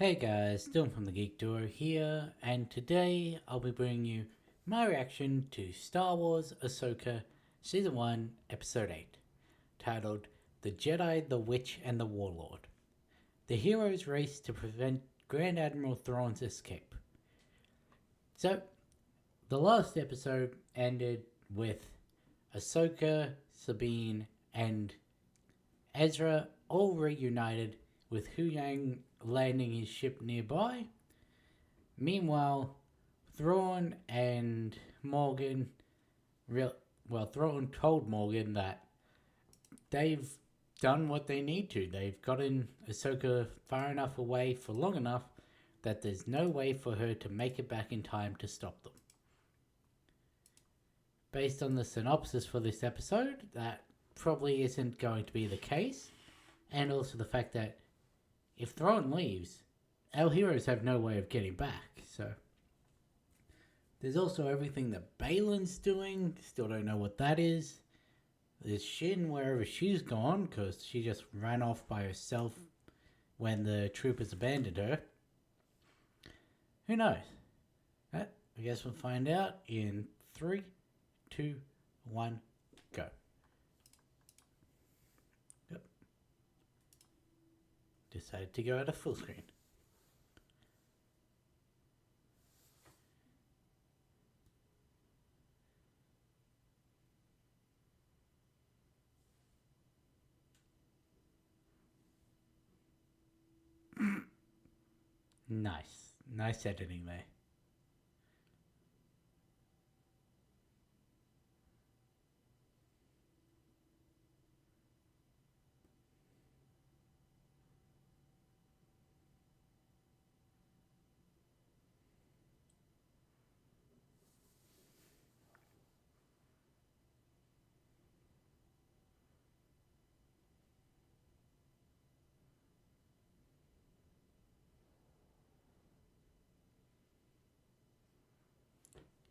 Hey guys, Dylan from the Geek Duo here, and today I'll be bringing you my reaction to Star Wars Ahsoka Season 1, Episode 8, titled The Jedi, the Witch, and the Warlord. The heroes race to prevent Grand Admiral Thrawn's escape. So, the last episode ended with Ahsoka, Sabine, and Ezra all reunited with Hu Yang landing his ship nearby. Meanwhile, Thrawn and Morgan, Thrawn told Morgan that they've done what they need to. They've gotten Ahsoka far enough away for long enough that there's no way for her to make it back in time to stop them. Based on the synopsis for this episode, that probably isn't going to be the case, and also the fact that if Thrawn leaves, our heroes have no way of getting back, so... There's also everything that Baylan's doing. Still don't know what that is. There's Shin wherever she's gone, because she just ran off by herself when the troopers abandoned her. Who knows? I guess we'll find out in 3, 2, 1, go. Yep. Decided to go out of full screen. Nice. Nice editing there.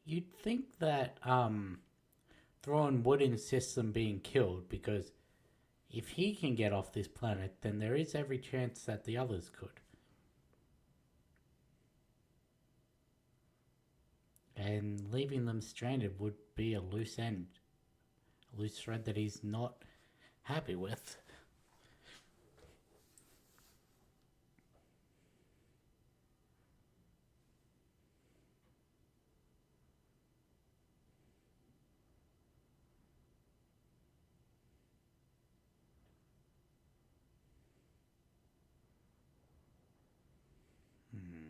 You'd think that Thrawn would insist on being killed, because if he can get off this planet, then there is every chance that the others could. And leaving them stranded would be a loose end. A loose thread that he's not happy with. Hmm.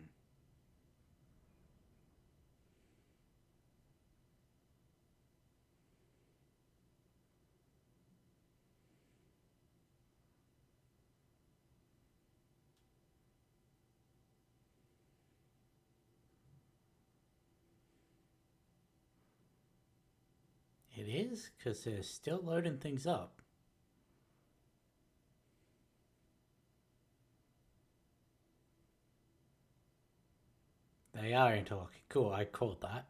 It is, because they're still loading things up. They are interlocking. Cool, I called that.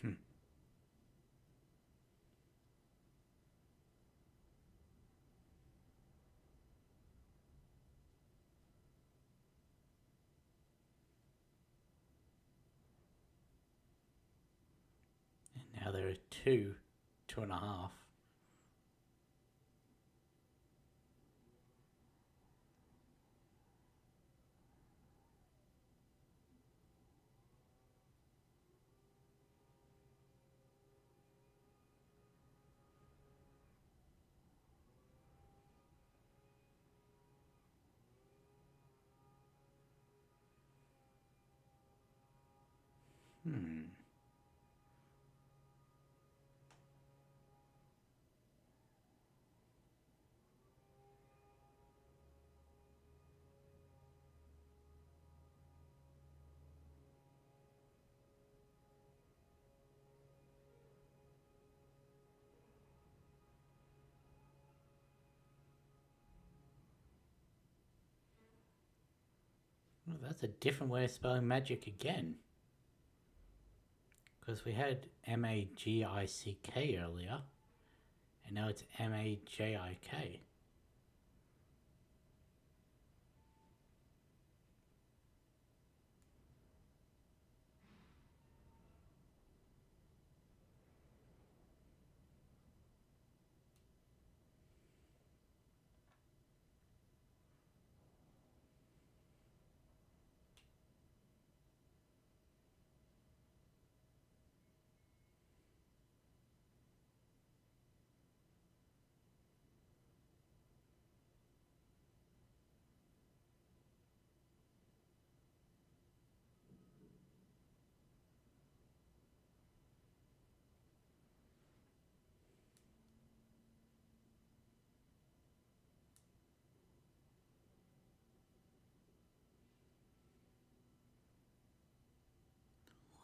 And now there are two, 2.5. Hmm. Oh, that's a different way of spelling magic again. Because we had Magick earlier, and now it's Majik.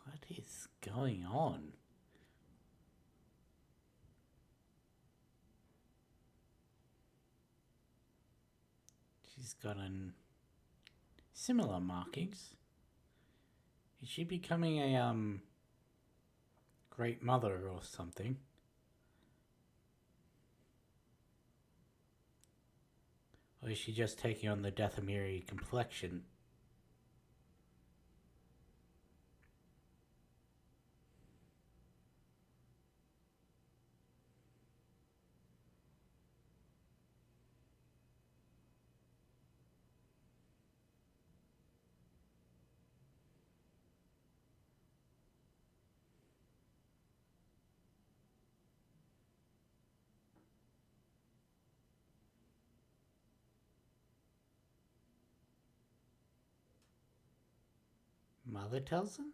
What is going on? She's got an similar markings. Is she becoming a great mother or something? Or is she just taking on the Dathomiri complexion? Mother tells them?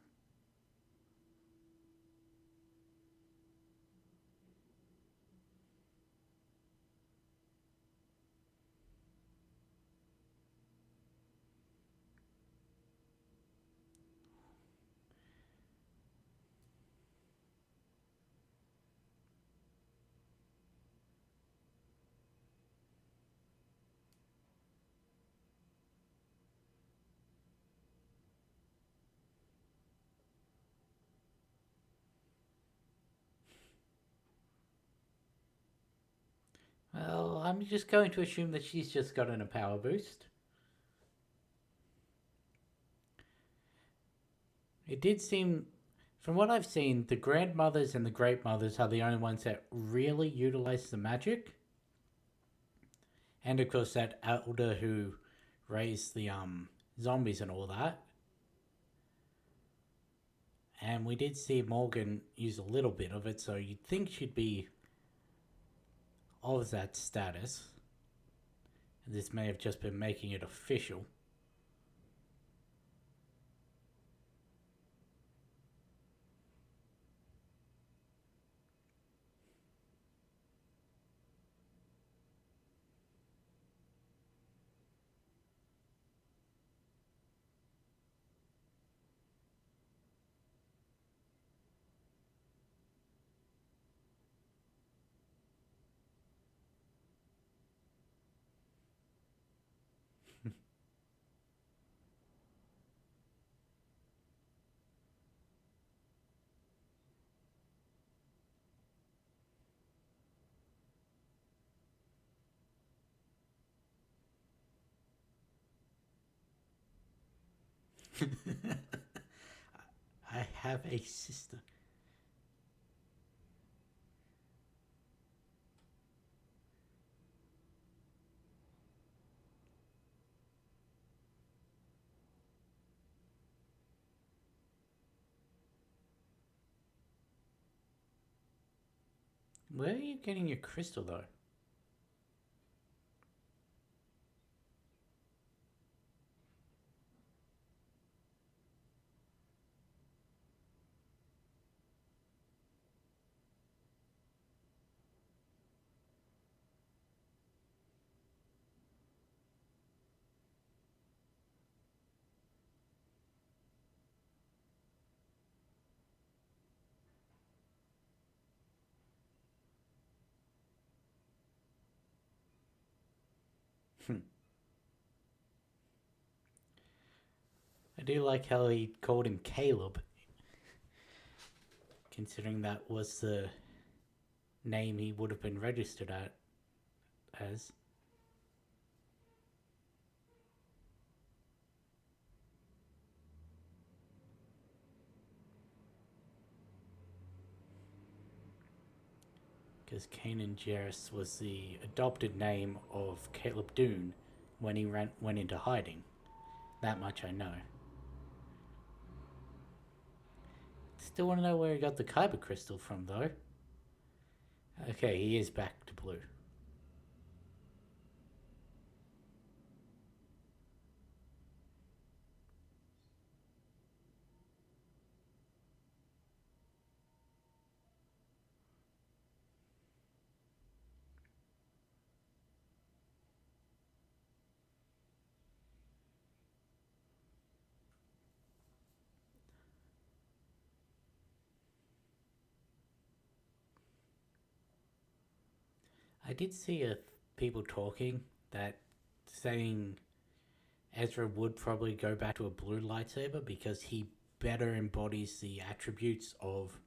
Well, I'm just going to assume that she's just gotten a power boost. It did seem, from what I've seen, the grandmothers and the great mothers are the only ones that really utilize the magic. And of course, that elder who raised the zombies and all that. And we did see Morgan use a little bit of it, so you'd think she'd be of that status. And this may have just been making it official. I have a sister. Where are you getting your crystal though? I do like how he called him Caleb, considering that was the name he would have been registered as. Because Kanan Jarrus was the adopted name of Caleb Dune when he went into hiding. That much I know. Still want to know where he got the Kyber crystal from, though. Okay, he is back to blue. I did see people talking that saying Ezra would probably go back to a blue lightsaber because he better embodies the attributes of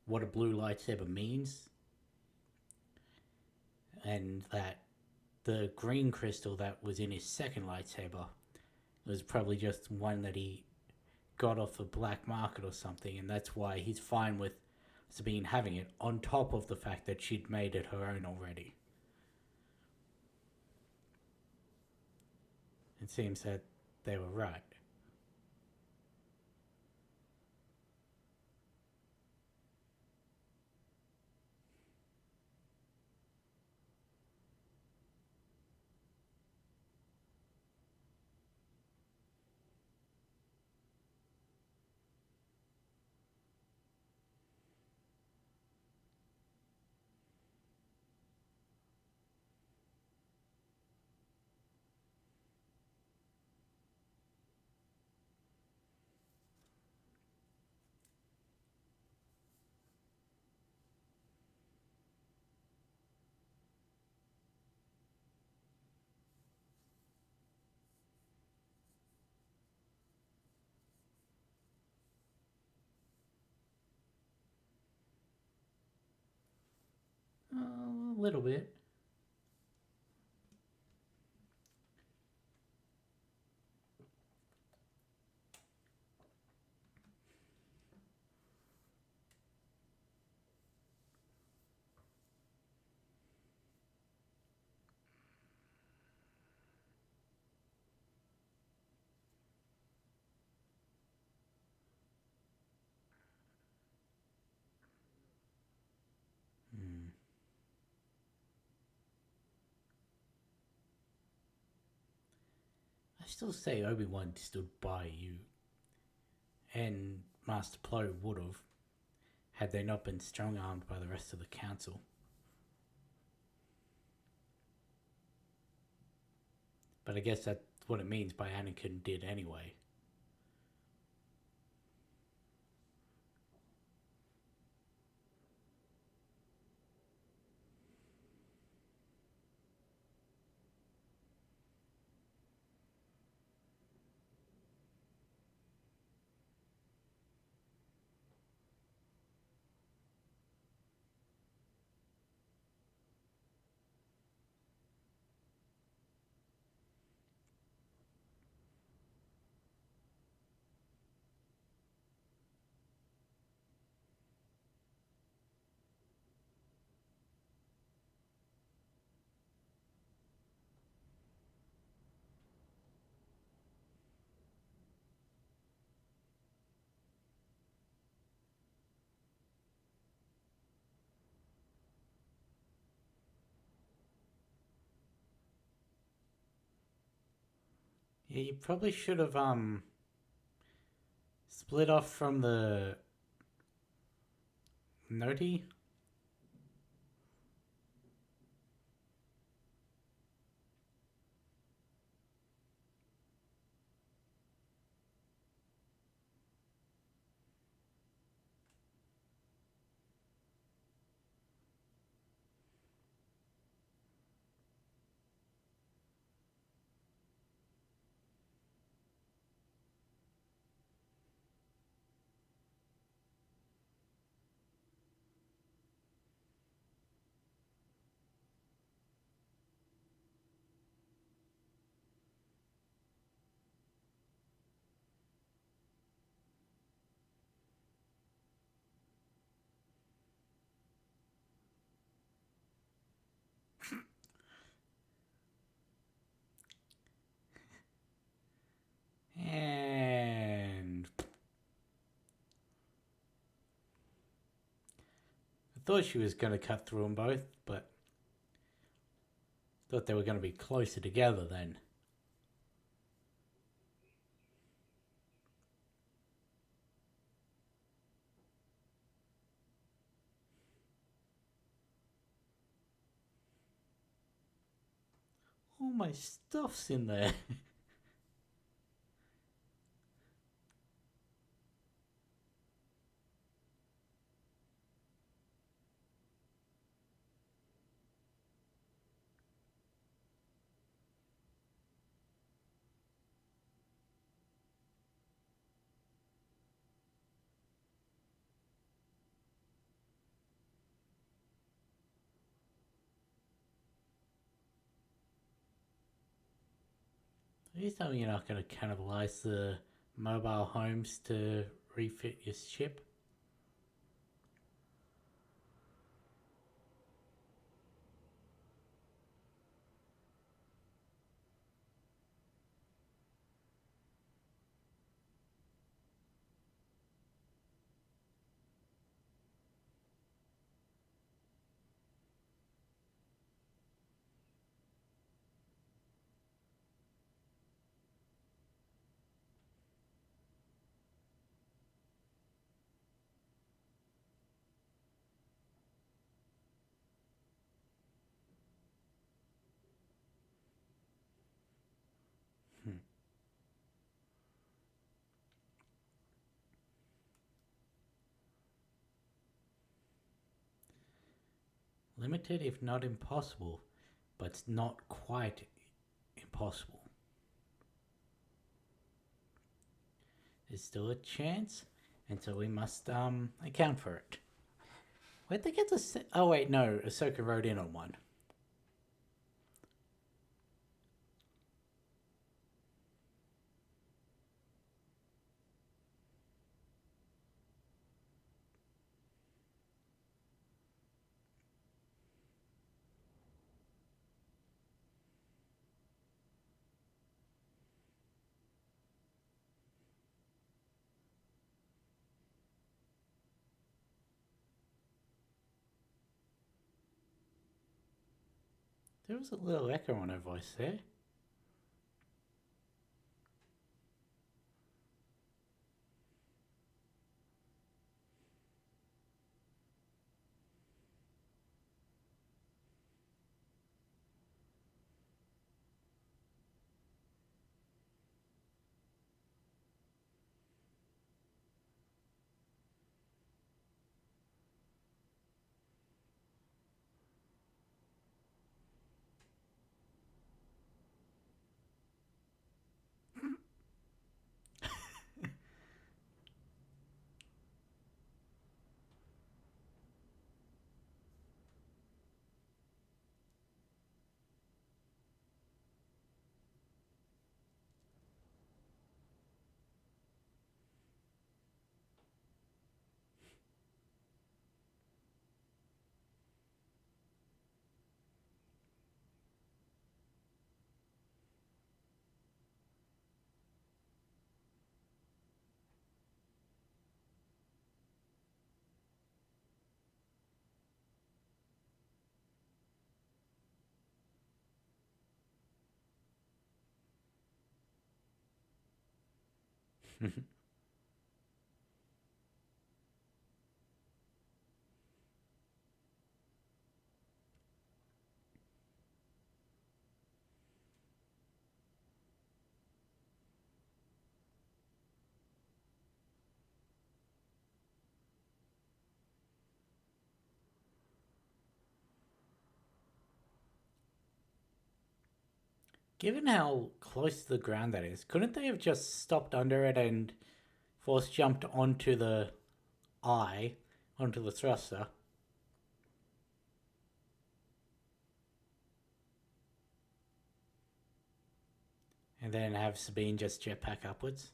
what a blue lightsaber means, and that the green crystal that was in his second lightsaber was probably just one that he got off the black market or something, and that's why he's fine with Sabine having it, on top of the fact that she'd made it her own already. It seems that they were right. A little bit. Hmm. I still say Obi-Wan stood by you, and Master Plo would have, had they not been strong-armed by the rest of the council. But I guess that's what it means by Anakin did anyway. Yeah, you probably should have split off from the Noti. thought she was going to cut through them both, but thought they were going to be closer together then. All my stuff's in there. Please tell me you're not going to cannibalize the mobile homes to refit your ship. Hmm. Limited if not impossible, but it's not quite impossible. There's still a chance, and so we must account for it. Where'd they get the? Oh wait, no. Ahsoka wrote in on one. There was a little echo on her voice there. Given how close to the ground that is, couldn't they have just stopped under it and force jumped onto the eye, onto the thruster? And then have Sabine just jetpack upwards?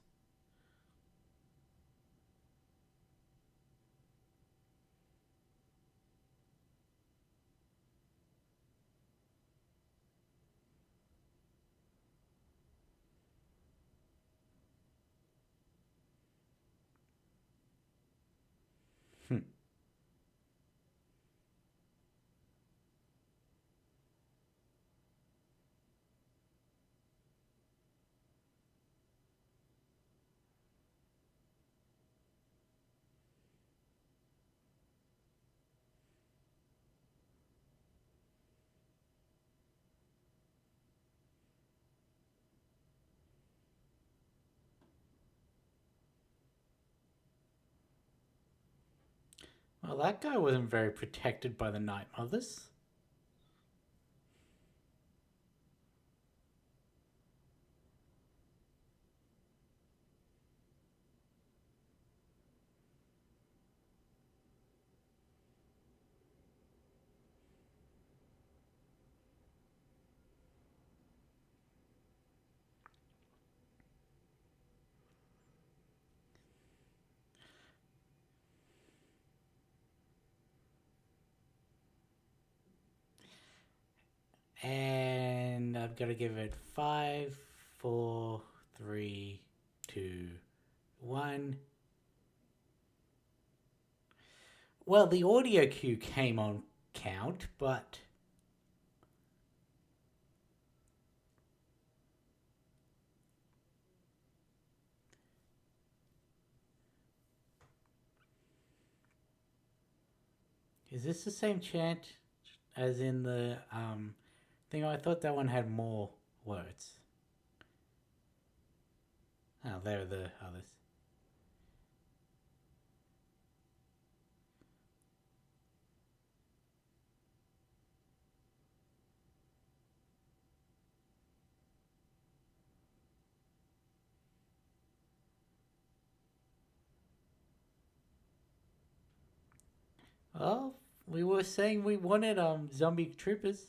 Well, that guy wasn't very protected by the Night Mothers. And I've got to give it 5, 4, 3, 2, 1. Well, the audio cue came on count, but is this the same chant as in the thing? I thought that one had more words. Oh, there are the others. Oh, we were saying we wanted zombie troopers.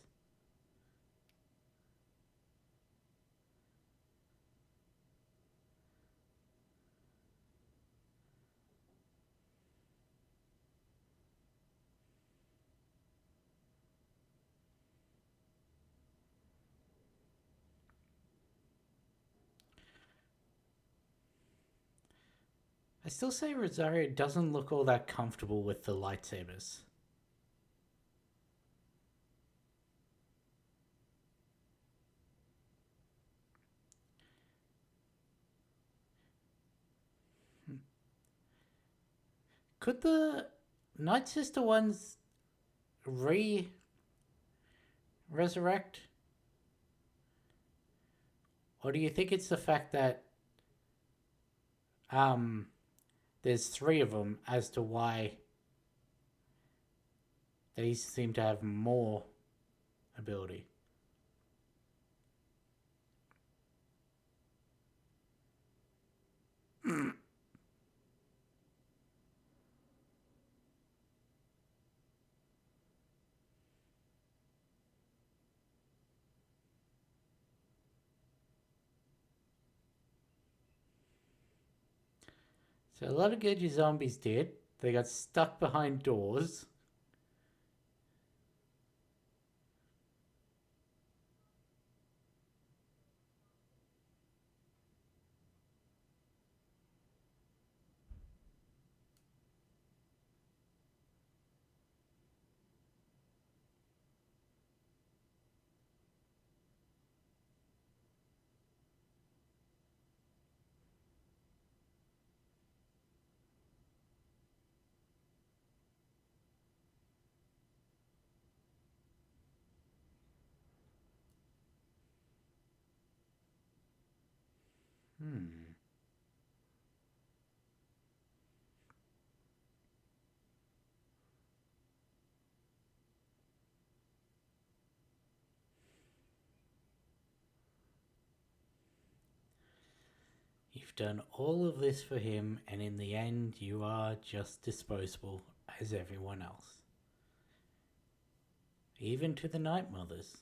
I still say Rosario doesn't look all that comfortable with the lightsabers. Could the Night Sister ones resurrect? Or do you think it's the fact that um there's 3 of them as to why they seem to have more ability? So a lot of good zombies did. They got stuck behind doors. Hmm. You've done all of this for him, and in the end, you are just disposable as everyone else. Even to the Night Mothers.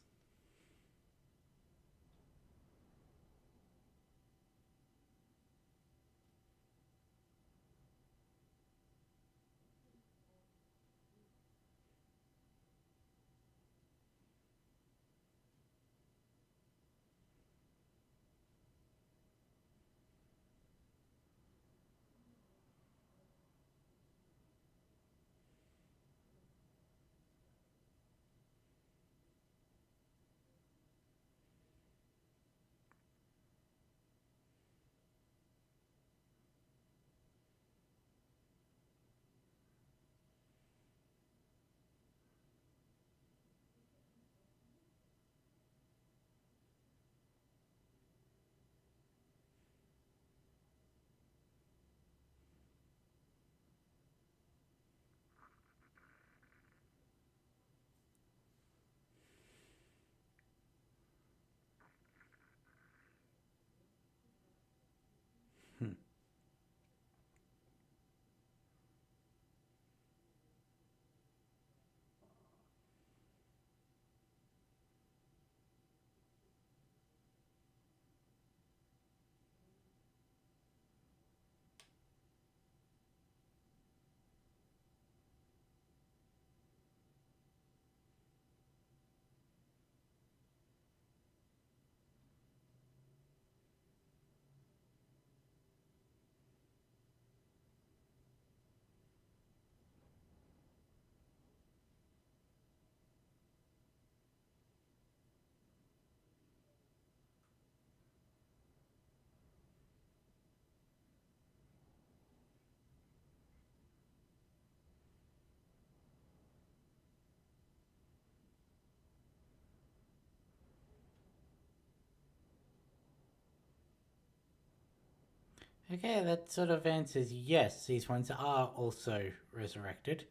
Okay, that sort of answers yes, these ones are also resurrected.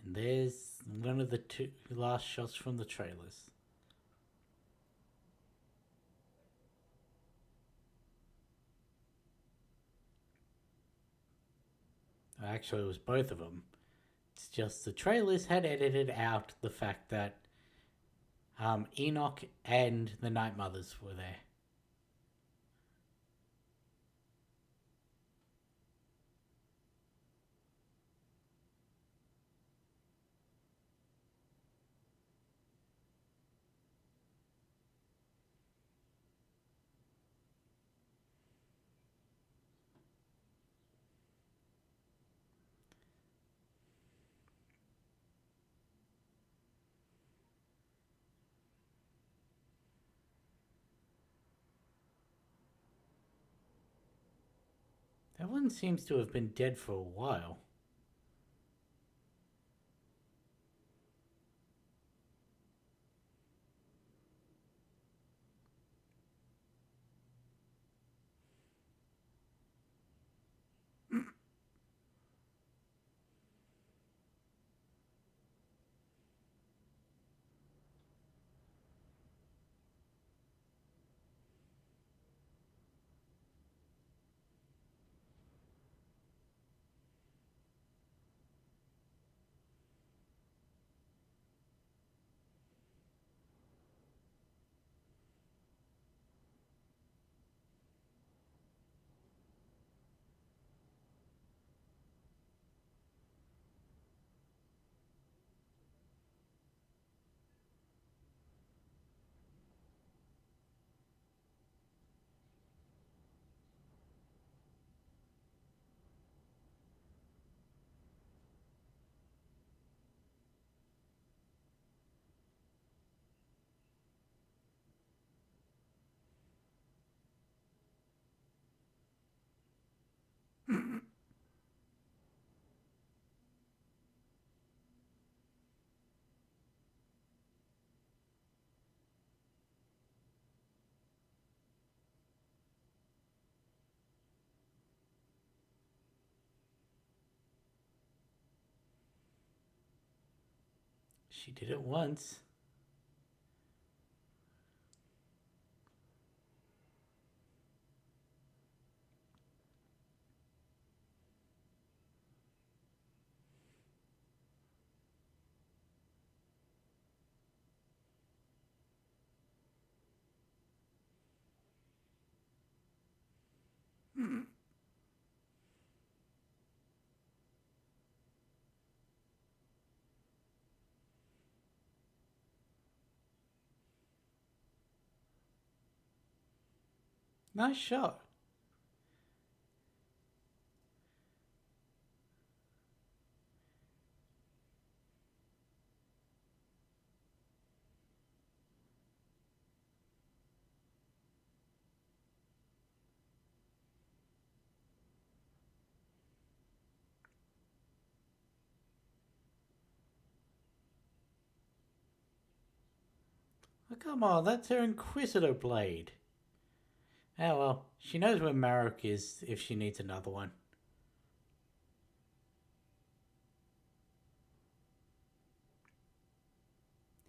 And there's one of the two last shots from the trailers. Actually, it was both of them. It's just the trailers had edited out the fact that Enoch and the Night Mothers were there. That one seems to have been dead for a while. She did it once. Nice shot. Oh, come on, that's her Inquisitor blade. Oh well, she knows where Marok is if she needs another one.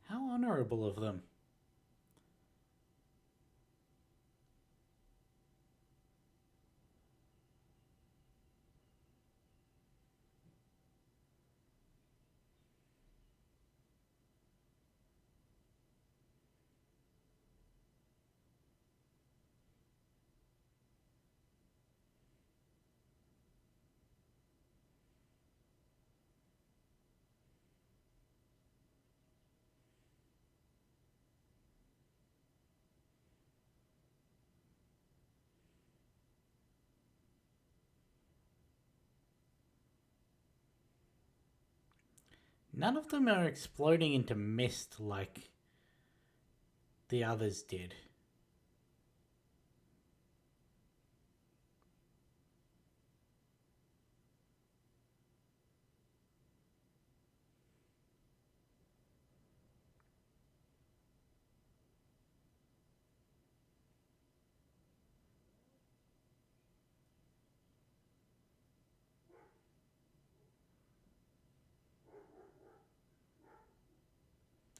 How honorable of them. None of them are exploding into mist like the others did.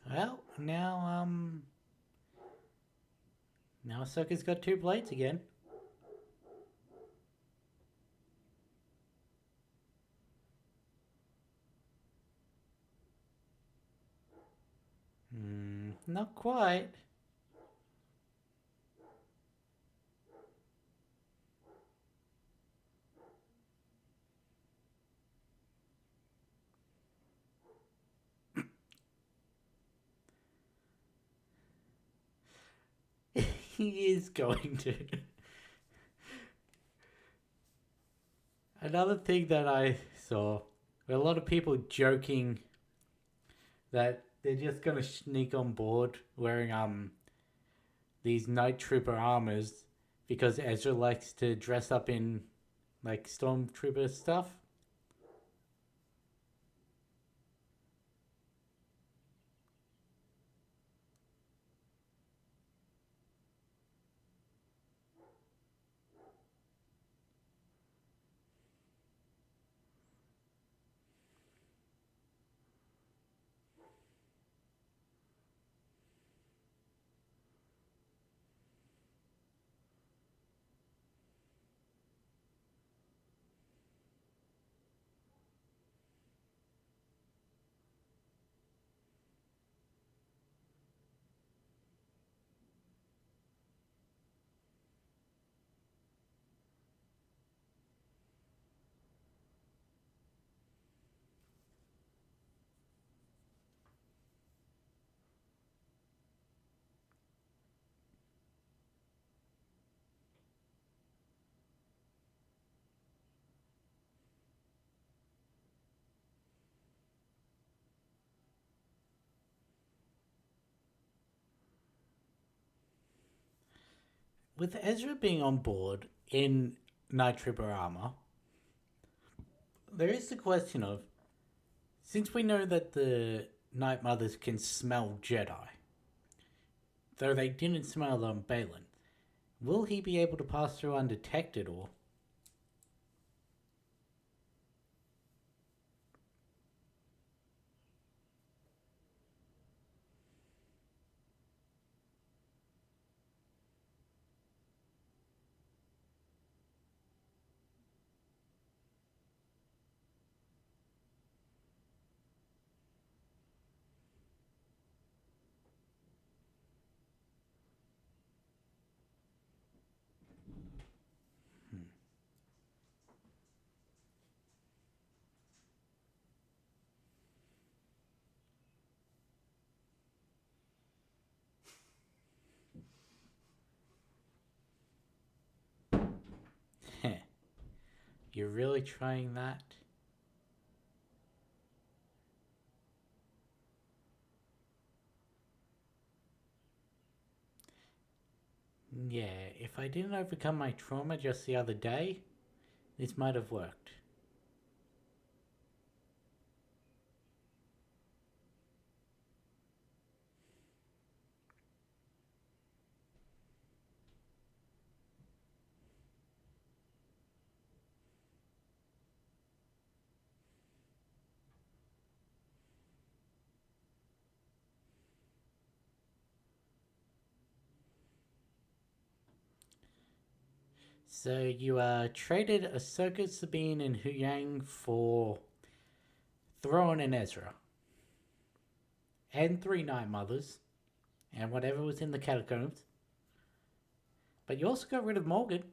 Well, now Ahsoka's got two blades again. Not quite. He is going to. Another thing that I saw, a lot of people joking that they're just gonna sneak on board wearing these night trooper armors because Ezra likes to dress up in like stormtrooper stuff. With Ezra being on board in night trooper armor, there is the question of, since we know that the Night Mothers can smell Jedi, though they didn't smell them on Balin, will he be able to pass through undetected or? Heh. You're really trying that? Yeah, if I didn't overcome my trauma just the other day, this might have worked. So you traded Ahsoka, Sabine, and Huyang for Thrawn and Ezra, and three Night Mothers, and whatever was in the catacombs. But you also got rid of Morgan.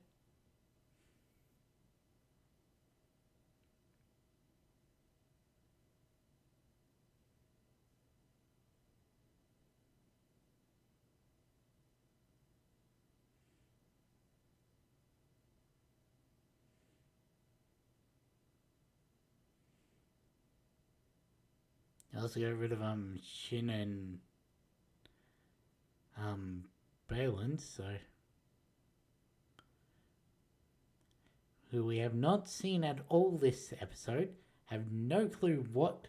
You also got rid of Shin and Balin, so who we have not seen at all this episode, have no clue what.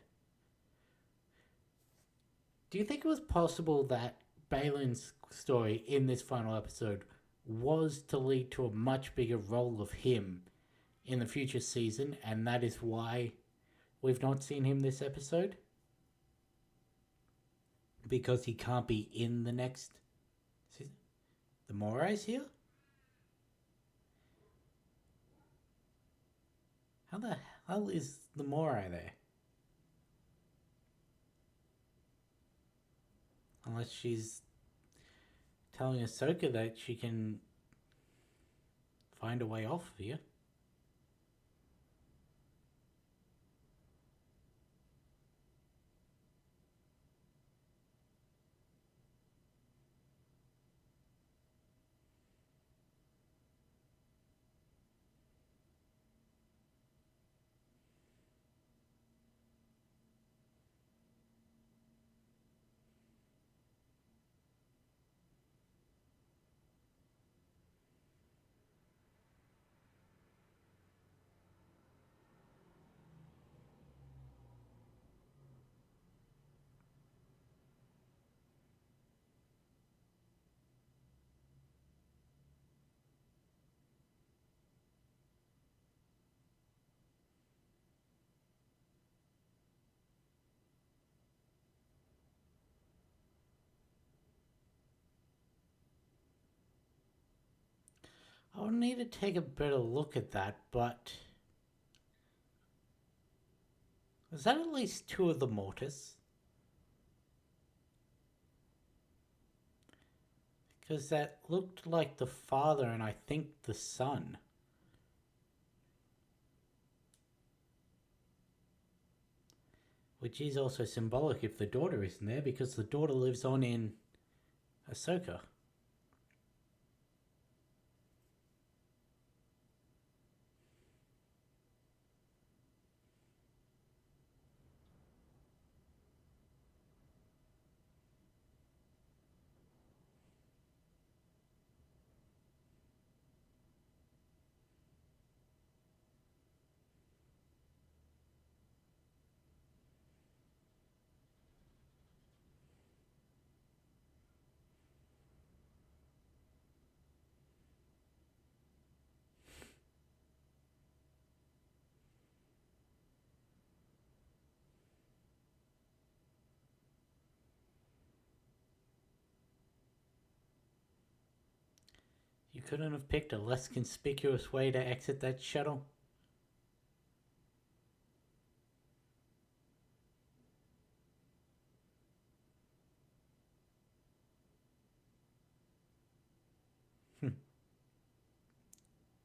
Do you think it was possible that Balin's story in this final episode was to lead to a much bigger role of him in the future season, and that is why we've not seen him this episode? because he can't be in the next season. The Morai's here? How the hell is the Morai there? Unless she's telling Ahsoka that she can find a way off here. I'll need to take a better look at that, but was that at least two of the Mortis? Because that looked like the father and I think the son. Which is also symbolic if the daughter isn't there, because the daughter lives on in Ahsoka. You couldn't have picked a less conspicuous way to exit that shuttle?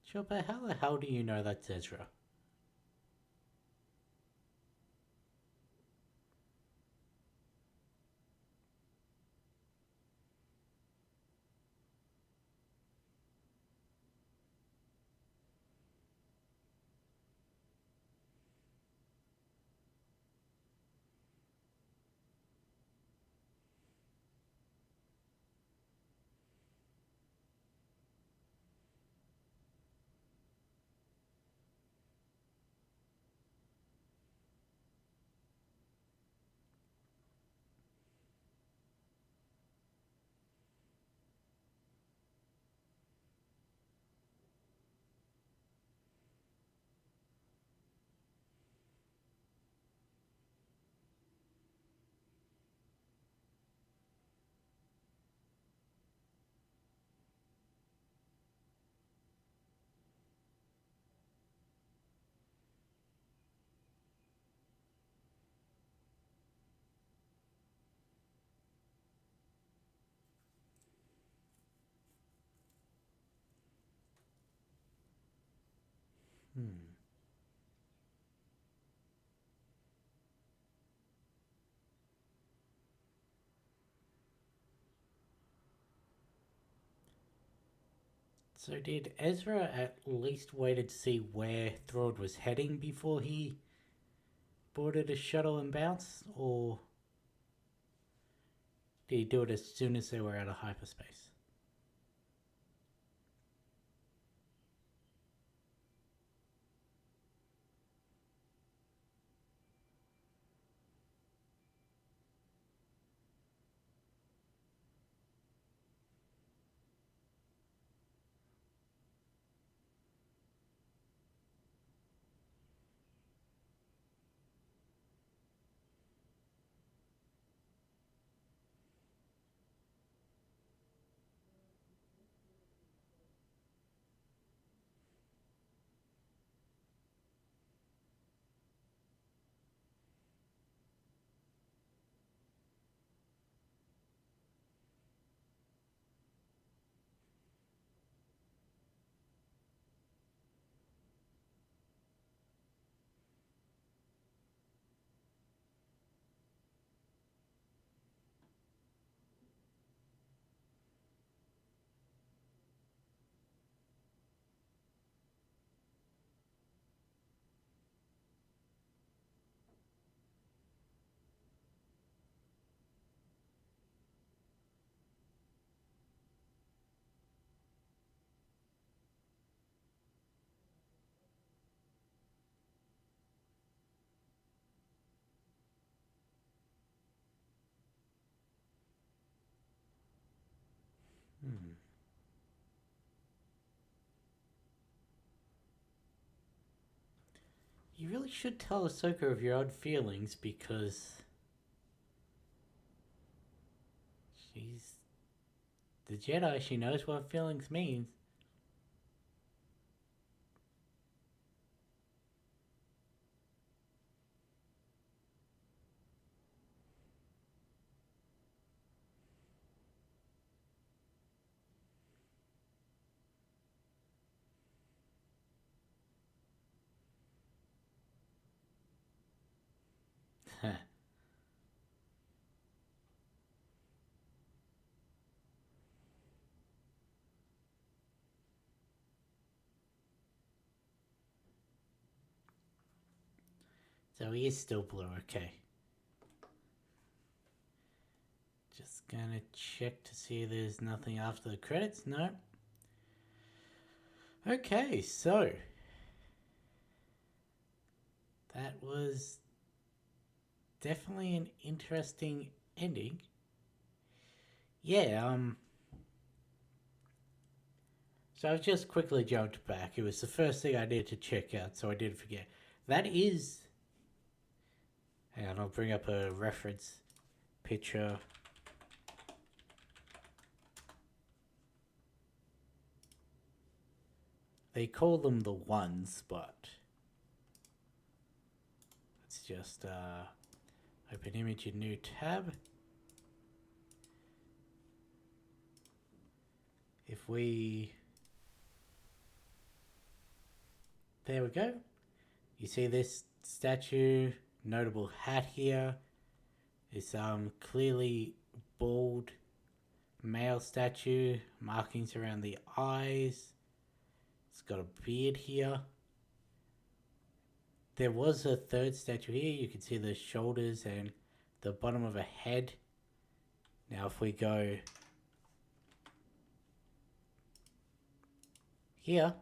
Sure, but how the hell do you know that's Ezra? Hmm. So did Ezra at least waited to see where Thrord was heading before he boarded a shuttle and bounced? Or did he do it as soon as they were out of hyperspace? You really should tell Ahsoka of your odd feelings because she's the Jedi. She knows what feelings means. So he is still blue, okay. Just gonna check to see if there's nothing after the credits. No. Okay, so that was definitely an interesting ending. Yeah, so I've just quickly jumped back. It was the first thing I needed to check out, so I didn't forget. That is. Hang on, I'll bring up a reference picture. They call them the ones, but let's just open image in new tab. If we, there we go. You see this statue, notable hat here. This clearly bald male statue, markings around the eyes. It's got a beard here. There was a third statue here. You can see the shoulders and the bottom of a head. Now if we go here,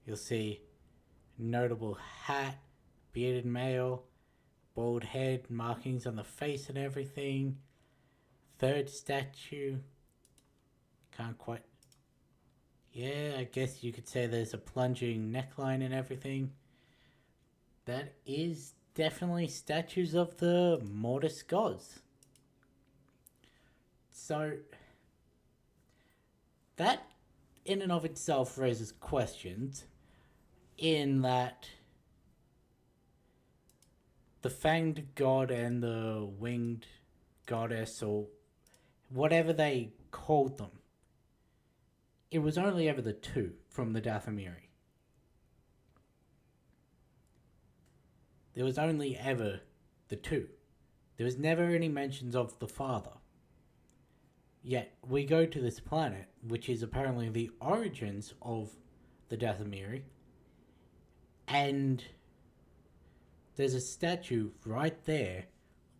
you'll see notable hat, bearded male, bald head, markings on the face and everything. Third statue. Can't quite. Yeah, I guess you could say there's a plunging neckline and everything. That is definitely statues of the Mortis gods. So, that in and of itself raises questions in that the fanged god and the winged goddess, or whatever they called them, it was only ever the two from the Dathomiri. There was only ever the two. There was never any mentions of the father. Yet we go to this planet, which is apparently the origins of the Dathomiri, and there's a statue right there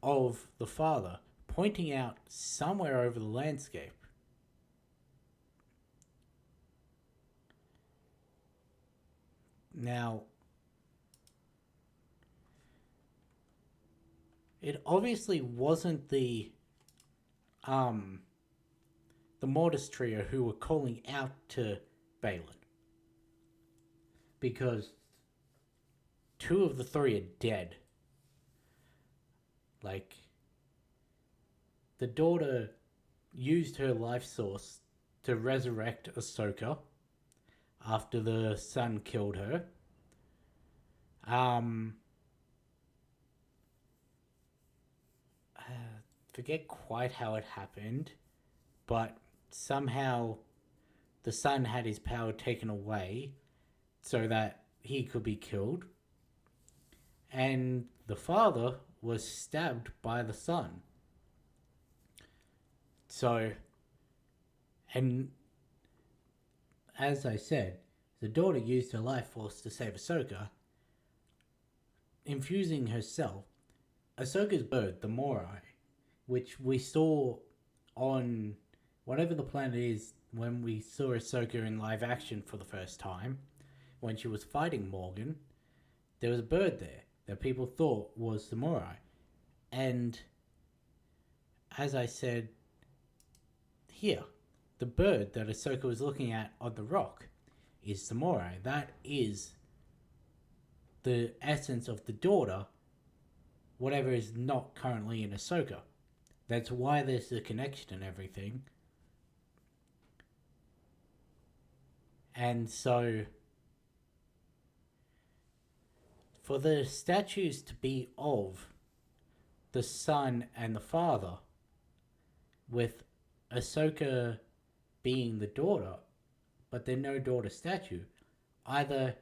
of the father pointing out somewhere over the landscape. Now, it obviously wasn't the Mortis trio who were calling out to Balin, because two of the three are dead. Like, the daughter used her life source to resurrect Ahsoka after the son killed her. Forget quite how it happened, but somehow the son had his power taken away so that he could be killed. And the father was stabbed by the son. So, and as I said, the daughter used her life force to save Ahsoka, infusing herself. Ahsoka's bird, the Morai, which we saw on whatever the planet is when we saw Ahsoka in live action for the first time, when she was fighting Morgan, there was a bird there that people thought was the Morai. And as I said here, the bird that Ahsoka was looking at on the rock is the Morai. That is the essence of the daughter, whatever is not currently in Ahsoka. That's why there's the connection and everything. And so, for the statues to be of the son and the father, with Ahsoka being the daughter, but there's no daughter statue, either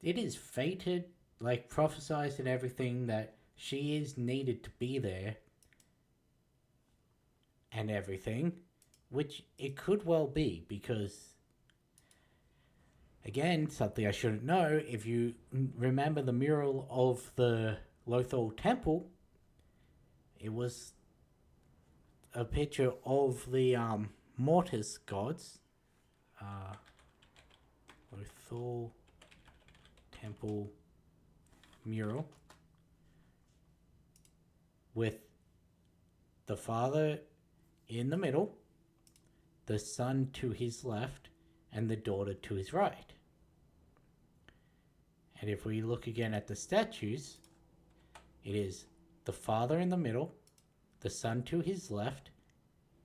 it is fated, like prophesized and everything, that she is needed to be there and everything, which it could well be, because again, something I shouldn't know, if you remember the mural of the Lothal Temple, it was a picture of the Mortis gods. Lothal Temple mural with the father in the middle, the son to his left, and the daughter to his right. And if we look again at the statues, it is the father in the middle, the son to his left,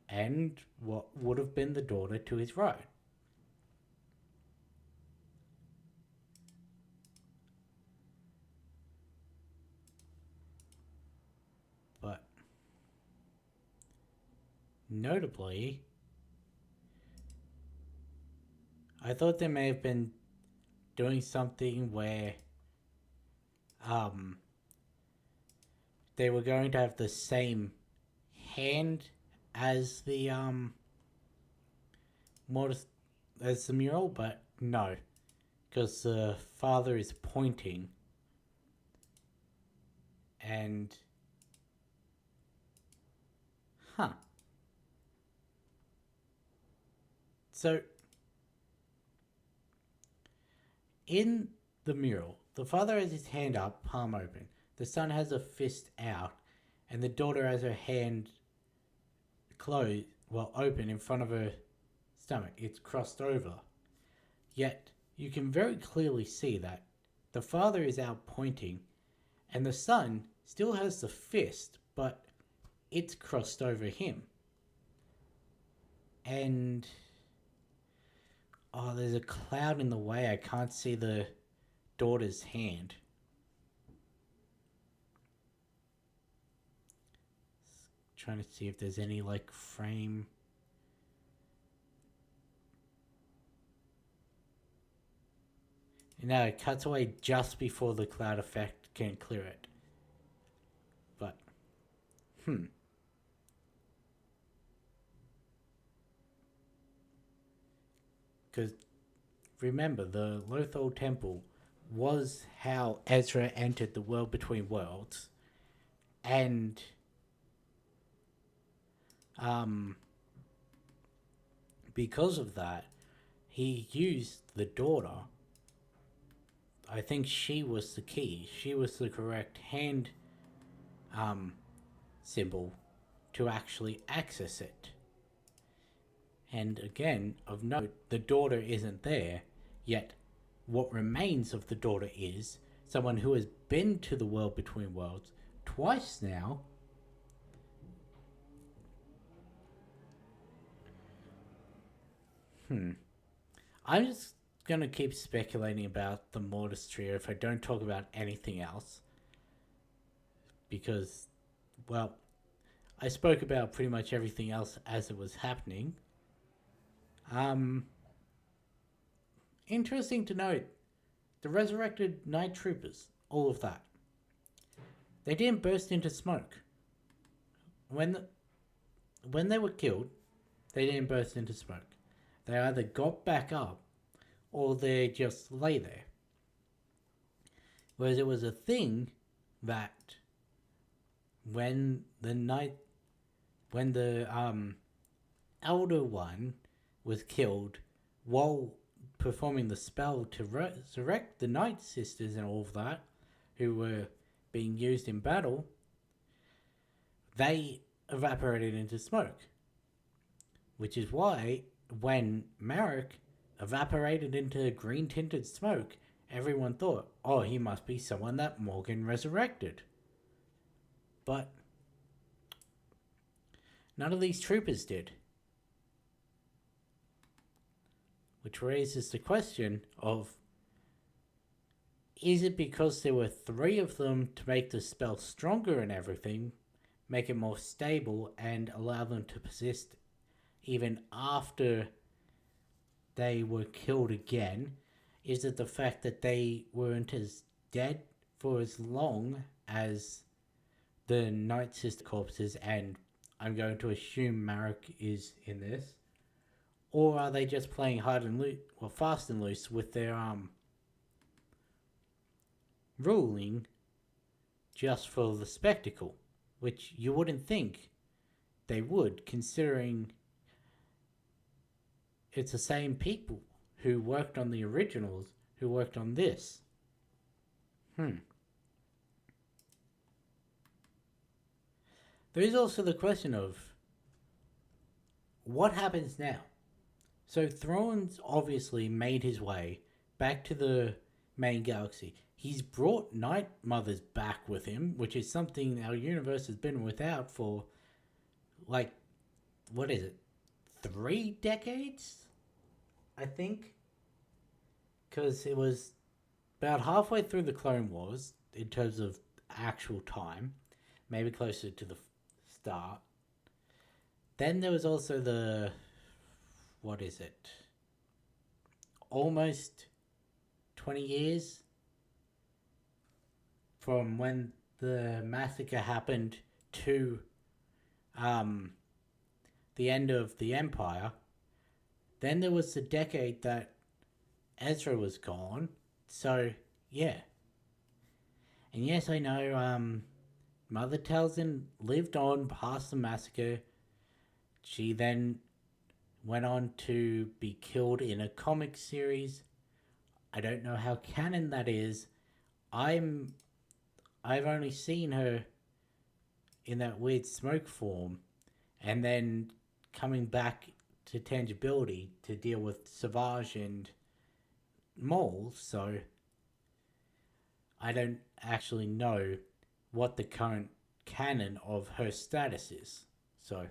and what would have been the daughter to his right. But notably, I thought they may have been doing something where they were going to have the same hand as the as the mural, but no, because the father is pointing, and so in the mural, the father has his hand up, palm open. The son has a fist out, and the daughter has her hand closed, open in front of her stomach. It's crossed over. Yet, you can very clearly see that the father is out pointing, and the son still has the fist, but it's crossed over him. And there's a cloud in the way. I can't see the daughter's hand. Trying to see if there's any frame. No, it cuts away just before the cloud effect can clear it. But, because remember, the Lothal Temple was how Ezra entered the world between worlds, and because of that, he used the daughter. I think she was the key. She was the correct hand symbol to actually access it. And again, of note, the daughter isn't there, yet what remains of the daughter is someone who has been to the world between worlds twice now. I'm just going to keep speculating about the Mortis trio if I don't talk about anything else. Because, I spoke about pretty much everything else as it was happening. Interesting to note, the resurrected night troopers, all of that, they didn't burst into smoke. When they were killed, they didn't burst into smoke. They either got back up or they just lay there. Whereas it was a thing that when the Elder One was killed while performing the spell to resurrect the Night Sisters and all of that, who were being used in battle, they evaporated into smoke. Which is why when Marek evaporated into green tinted smoke, everyone thought, oh, he must be someone that Morgan resurrected. But none of these troopers did. Which raises the question of, is it because there were 3 of them to make the spell stronger and everything, make it more stable, and allow them to persist even after they were killed again? Is it the fact that they weren't as dead for as long as the Night Sister corpses, and I'm going to assume Marek is in this? Or are they just playing hard and loose, or fast and loose with their ruling just for the spectacle? Which you wouldn't think they would, considering it's the same people who worked on the originals who worked on this. There is also the question of what happens now. So Thrawn's obviously made his way back to the main galaxy. He's brought Night Mothers back with him, which is something our universe has been without for, like, what is it? 3 decades? I think? Because it was about halfway through the Clone Wars, in terms of actual time. Maybe closer to the start. Then there was also the... what is it? Almost 20 years from when the massacre happened to the end of the Empire. Then there was the decade that Ezra was gone. So, yeah. And yes, I know Mother Talzin lived on past the massacre. She then went on to be killed in a comic series. I don't know how canon that is. I've only seen her in that weird smoke form, and then coming back to tangibility to deal with Savage and Maul, so I don't actually know what the current canon of her status is. So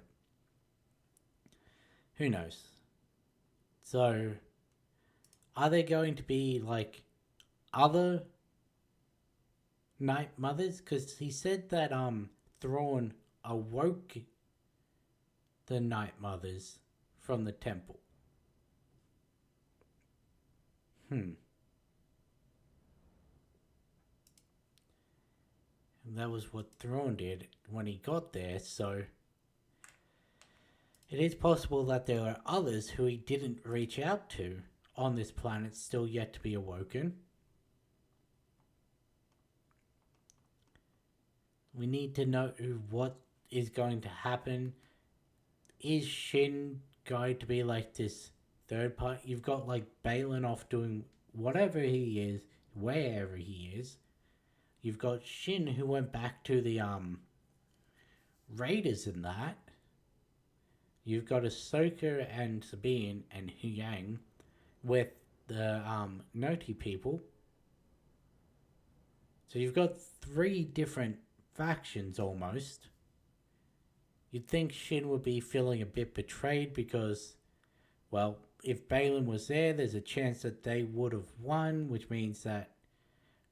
who knows? So, are there going to be, like, other Night Mothers? Because he said that, Thrawn awoke the Night Mothers from the temple. And that was what Thrawn did when he got there, so... it is possible that there are others who he didn't reach out to on this planet still yet to be awoken. We need to know what is going to happen. Is Shin going to be like this third part? You've got like Balin off doing whatever he is, wherever he is. You've got Shin who went back to the Raiders in that. You've got Ahsoka and Sabine and Huyang with the Noti people. So you've got 3 different factions almost. You'd think Shin would be feeling a bit betrayed because, well, if Balin was there, there's a chance that they would have won, which means that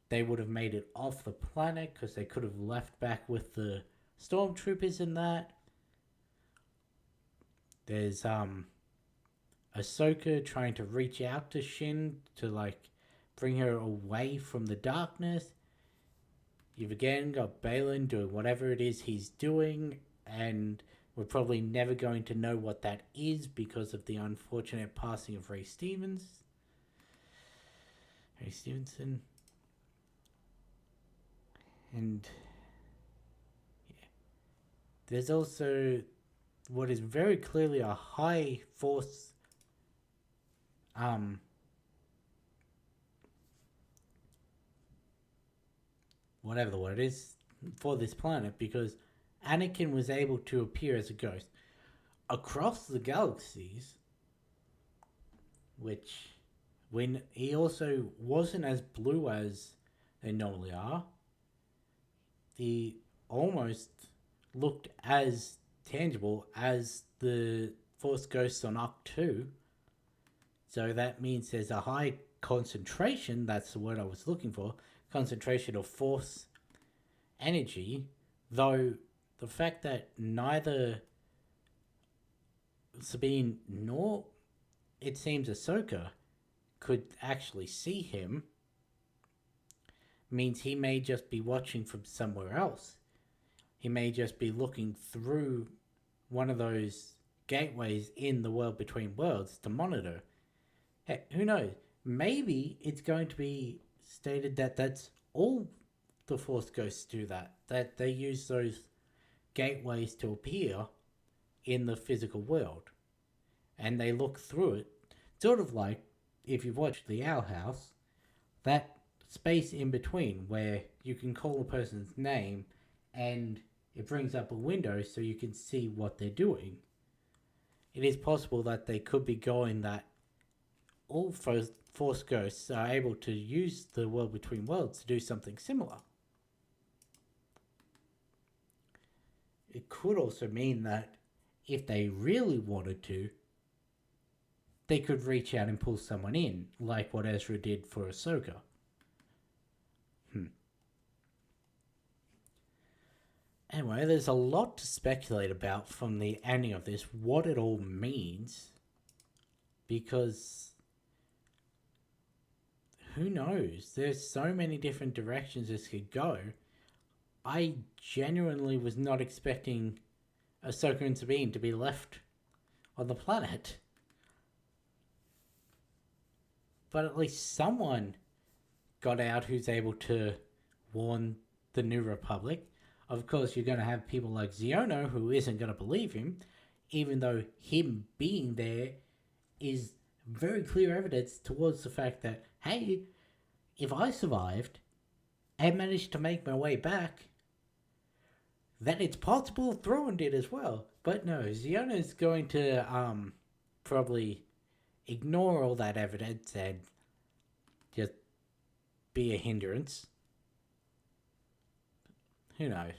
they would have made it off the planet because they could have left back with the stormtroopers in that. There's Ahsoka trying to reach out to Shin to like bring her away from the darkness. You've again got Balin doing whatever it is he's doing, and we're probably never going to know what that is because of the unfortunate passing of Ray Stevenson. And yeah. There's also what is very clearly a high force whatever the word is for this planet, because Anakin was able to appear as a ghost across the galaxies. which when he also wasn't as blue as they normally are. He almost looked as tangible as the Force Ghosts on Arc 2. So that means there's a high concentration, that's the word I was looking for, concentration of Force energy, though the fact that neither Sabine nor, it seems, Ahsoka could actually see him means he may just be watching from somewhere else. He may just be looking through one of those gateways in the world between worlds to monitor. Heck, who knows? Maybe it's going to be stated that that's all the Force Ghosts do, that they use those gateways to appear in the physical world. And they look through it, sort of like, if you've watched The Owl House, that space in between where you can call a person's name and it brings up a window so you can see what they're doing. It is possible that they could be going that all Force Ghosts are able to use the world between worlds to do something similar. It could also mean that if they really wanted to, they could reach out and pull someone in, like what Ezra did for Ahsoka. Anyway, there's a lot to speculate about from the ending of this, what it all means, because who knows? There's so many different directions this could go. I genuinely was not expecting Ahsoka and Sabine to be left on the planet. But at least someone got out who's able to warn the New Republic. Of course, you're going to have people like Xiono who isn't going to believe him, even though him being there is very clear evidence towards the fact that, hey, if I survived and managed to make my way back, then it's possible Thrawn did as well. But no, Xiono's going to probably ignore all that evidence and just be a hindrance. Who knows?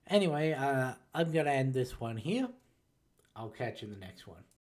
Anyway, I'm going to end this one here. I'll catch you in the next one.